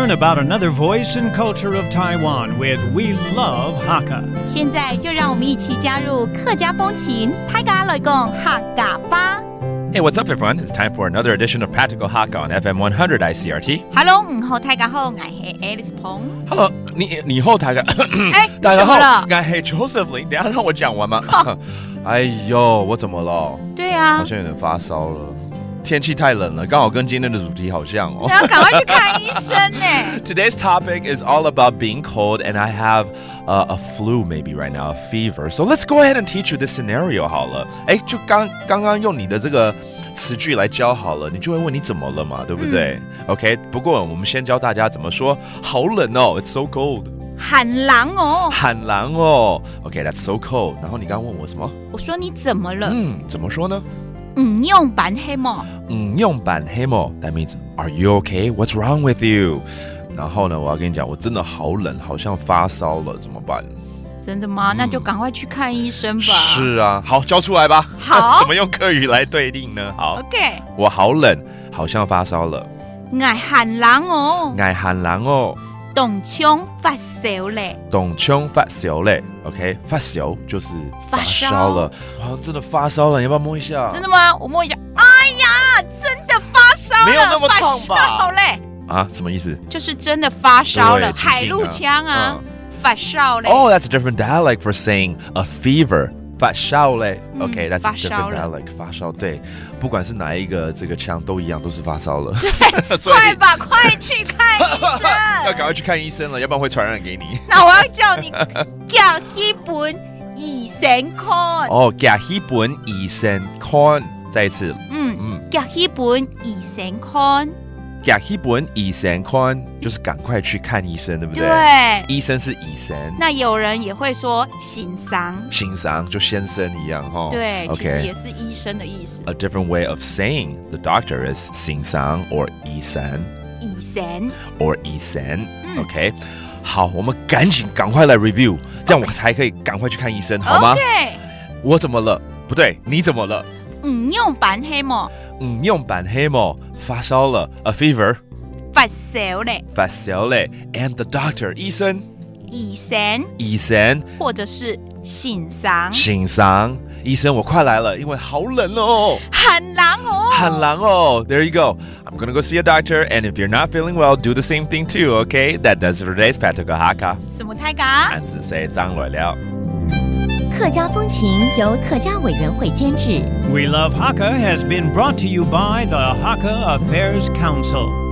learn about another voice and culture of Taiwan with We Love Hakka. 现在就让我们一起加入客家风情，大家来讲客家吧。Hey, what's up, everyone? It's time for another edition of Practical Hakka on FM 100 ICRT. Hello， 好，大家好，我是 Alice 彭。Hello， 你好，大家。大家好，我是 Joseph Lin。等一下让我讲完吗？哎呦，我怎么了？对啊，好像有点发烧了。天气太冷了，刚好跟今天的主题好像哦。要赶快去看医生呢。Today's topic is all about being cold, and I have a flu maybe right now, a fever. So let's go ahead and teach you this scenario 好了。哎，就刚刚用你的这个词句来教好了，你就会问你怎么了嘛，对不对？OK， 不过我们先教大家怎么说，好冷哦 ，It's so cold。很冷哦，很冷哦。OK, that's so cold. 然后你刚刚问我什么？我说你怎么了？怎么说呢？用板黑毛。用板黑毛 That means, are you okay? What's wrong with you? 然后呢，我要跟你讲，我真的好冷，好像发烧了，怎么办？真的吗？那就赶快去看医生吧。是啊，好，教出来吧。好，怎么用客语来对应呢？好 ，OK。我好冷，好像发烧了。我很冷哦。我很冷哦。冻枪发烧嘞，冻枪发烧嘞 ，OK， 发烧就是发烧了，好像真的发烧了，你要不要摸一下？真的吗？我摸一下，哎呀，真的发烧了，没有那么烫吧？发烧嘞，啊，什么意思？就是真的发烧了，海陆腔啊，发烧嘞。Oh, that's a different dialect for saying a fever. 发烧嘞 ，OK, that's a different dialect. 发烧，对，不管是哪一个这个腔都一样，都是发烧了。快吧，快去看医生！要赶快去看医生了，要不然会传染给你。那我要叫你寄一本医生看。哦，寄一本医生看，再一次。寄一本医生看。寄一本医生看，就是赶快去看医生，对不对？对，医生是医生。那有人也会说先生，先生就先生一样哈。对， okay. 其实也是医生的意思。A different way of saying the doctor is 先生 or 医生。医生 or 医生 ，OK。好，我们赶快来 review， 这样我才可以赶快去看医生，好吗 ？OK。我怎么了？不对，你怎么了？用板黑毛。用板黑毛，发烧了 ，a fever。发烧嘞。发烧嘞 ，and the doctor 医生。医生。或者是先生。先生，医生，我快来了，因为好冷哦。很冷哦。很冷哦。There you go. I'm gonna go see a doctor, and if you're not feeling well, do the same thing too. Okay? That does it for today's Practical Hakka. 什么太嘎？俺只是张来了。客家风情由客家委员会监制。 We Love Hakka has been brought to you by the Hakka Affairs Council.